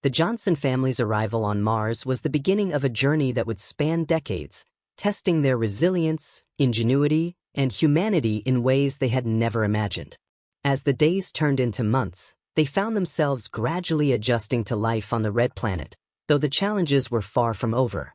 The Johnson family's arrival on Mars was the beginning of a journey that would span decades, testing their resilience, ingenuity, and humanity in ways they had never imagined. As the days turned into months, they found themselves gradually adjusting to life on the red planet, though the challenges were far from over.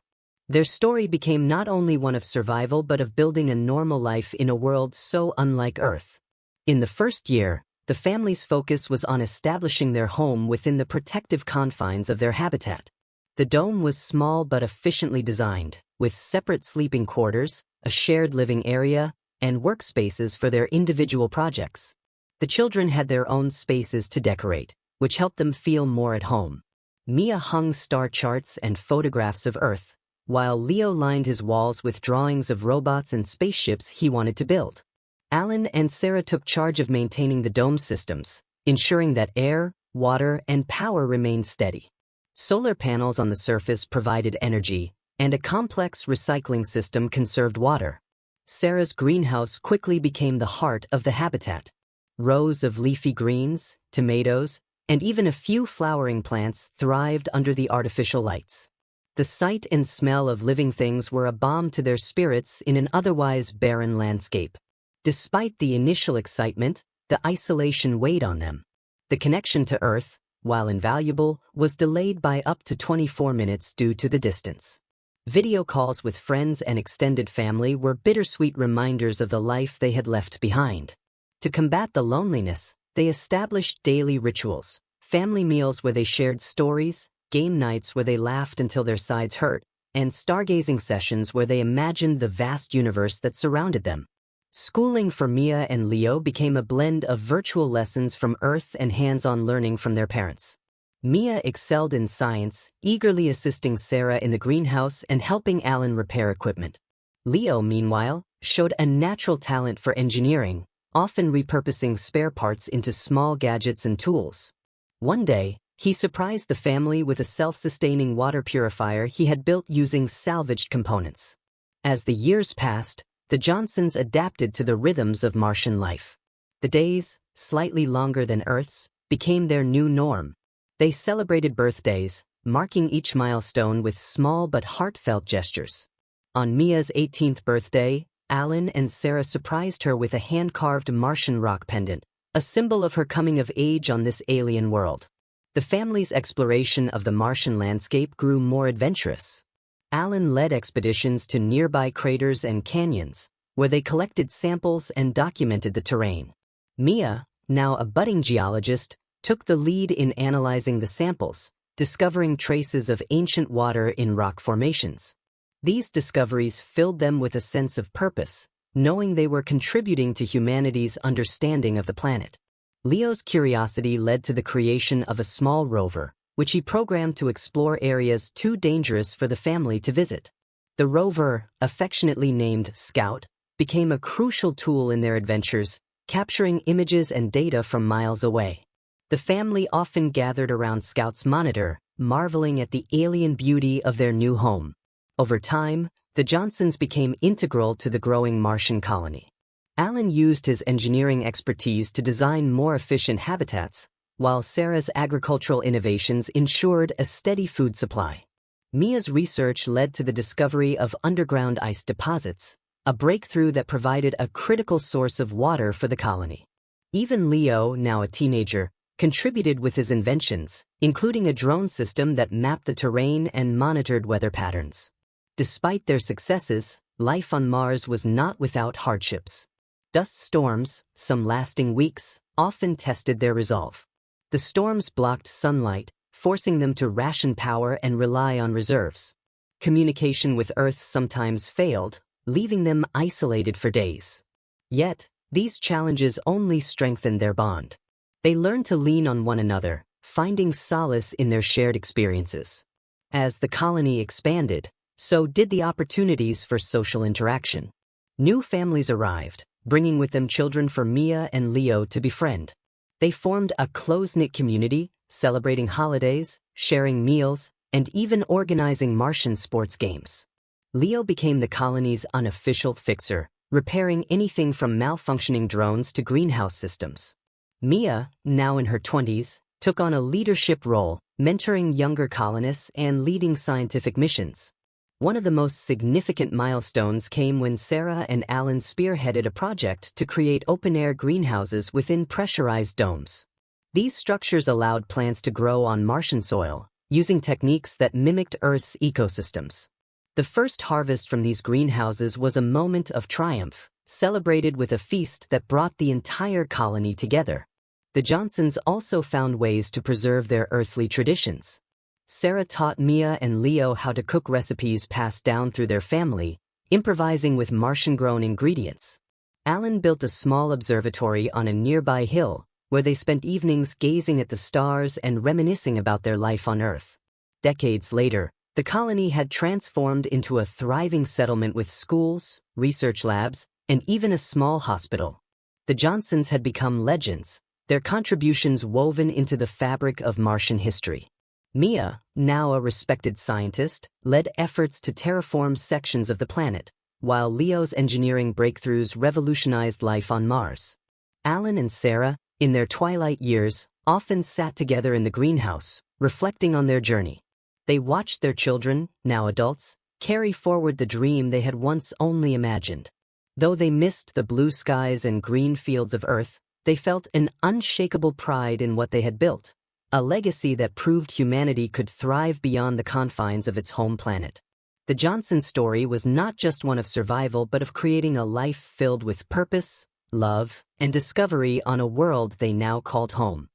Their story became not only one of survival but of building a normal life in a world so unlike Earth. In the first year, the family's focus was on establishing their home within the protective confines of their habitat. The dome was small but efficiently designed, with separate sleeping quarters, a shared living area, and workspaces for their individual projects. The children had their own spaces to decorate, which helped them feel more at home. Mia hung star charts and photographs of Earth, while Leo lined his walls with drawings of robots and spaceships he wanted to build. Alan and Sarah took charge of maintaining the dome systems, ensuring that air, water, and power remained steady. Solar panels on the surface provided energy, and a complex recycling system conserved water. Sarah's greenhouse quickly became the heart of the habitat. Rows of leafy greens, tomatoes, and even a few flowering plants thrived under the artificial lights. The sight and smell of living things were a balm to their spirits in an otherwise barren landscape. Despite the initial excitement, the isolation weighed on them. The connection to Earth, while invaluable, was delayed by up to 24 minutes due to the distance. Video calls with friends and extended family were bittersweet reminders of the life they had left behind. To combat the loneliness, they established daily rituals, family meals where they shared stories, game nights where they laughed until their sides hurt, and stargazing sessions where they imagined the vast universe that surrounded them. Schooling for Mia and Leo became a blend of virtual lessons from Earth and hands-on learning from their parents. Mia excelled in science, eagerly assisting Sarah in the greenhouse and helping Alan repair equipment. Leo, meanwhile, showed a natural talent for engineering, often repurposing spare parts into small gadgets and tools. One day, he surprised the family with a self-sustaining water purifier he had built using salvaged components. As the years passed, the Johnsons adapted to the rhythms of Martian life. The days, slightly longer than Earth's, became their new norm. They celebrated birthdays, marking each milestone with small but heartfelt gestures. On Mia's 18th birthday, Alan and Sarah surprised her with a hand-carved Martian rock pendant, a symbol of her coming of age on this alien world. The family's exploration of the Martian landscape grew more adventurous. Alan led expeditions to nearby craters and canyons, where they collected samples and documented the terrain. Mia, now a budding geologist, took the lead in analyzing the samples, discovering traces of ancient water in rock formations. These discoveries filled them with a sense of purpose, knowing they were contributing to humanity's understanding of the planet. Leo's curiosity led to the creation of a small rover, which he programmed to explore areas too dangerous for the family to visit. The rover, affectionately named Scout, became a crucial tool in their adventures, capturing images and data from miles away. The family often gathered around Scout's monitor, marveling at the alien beauty of their new home. Over time, the Johnsons became integral to the growing Martian colony. Alan used his engineering expertise to design more efficient habitats, while Sarah's agricultural innovations ensured a steady food supply. Mia's research led to the discovery of underground ice deposits, a breakthrough that provided a critical source of water for the colony. Even Leo, now a teenager, contributed with his inventions, including a drone system that mapped the terrain and monitored weather patterns. Despite their successes, life on Mars was not without hardships. Dust storms, some lasting weeks, often tested their resolve. The storms blocked sunlight, forcing them to ration power and rely on reserves. Communication with Earth sometimes failed, leaving them isolated for days. Yet, these challenges only strengthened their bond. They learned to lean on one another, finding solace in their shared experiences. As the colony expanded, so did the opportunities for social interaction. New families arrived, bringing with them children for Mia and Leo to befriend. They formed a close-knit community, celebrating holidays, sharing meals, and even organizing Martian sports games. Leo became the colony's unofficial fixer, repairing anything from malfunctioning drones to greenhouse systems. Mia, now in her 20s, took on a leadership role, mentoring younger colonists and leading scientific missions. One of the most significant milestones came when Sarah and Alan spearheaded a project to create open-air greenhouses within pressurized domes. These structures allowed plants to grow on Martian soil, using techniques that mimicked Earth's ecosystems. The first harvest from these greenhouses was a moment of triumph, celebrated with a feast that brought the entire colony together. The Johnsons also found ways to preserve their earthly traditions. Sarah taught Mia and Leo how to cook recipes passed down through their family, improvising with Martian-grown ingredients. Alan built a small observatory on a nearby hill, where they spent evenings gazing at the stars and reminiscing about their life on Earth. Decades later, the colony had transformed into a thriving settlement with schools, research labs, and even a small hospital. The Johnsons had become legends, their contributions woven into the fabric of Martian history. Mia, now a respected scientist, led efforts to terraform sections of the planet, while Leo's engineering breakthroughs revolutionized life on Mars. Alan and Sarah, in their twilight years, often sat together in the greenhouse, reflecting on their journey. They watched their children, now adults, carry forward the dream they had once only imagined. Though they missed the blue skies and green fields of Earth, they felt an unshakable pride in what they had built, a legacy that proved humanity could thrive beyond the confines of its home planet. The Johnson story was not just one of survival but of creating a life filled with purpose, love, and discovery on a world they now called home.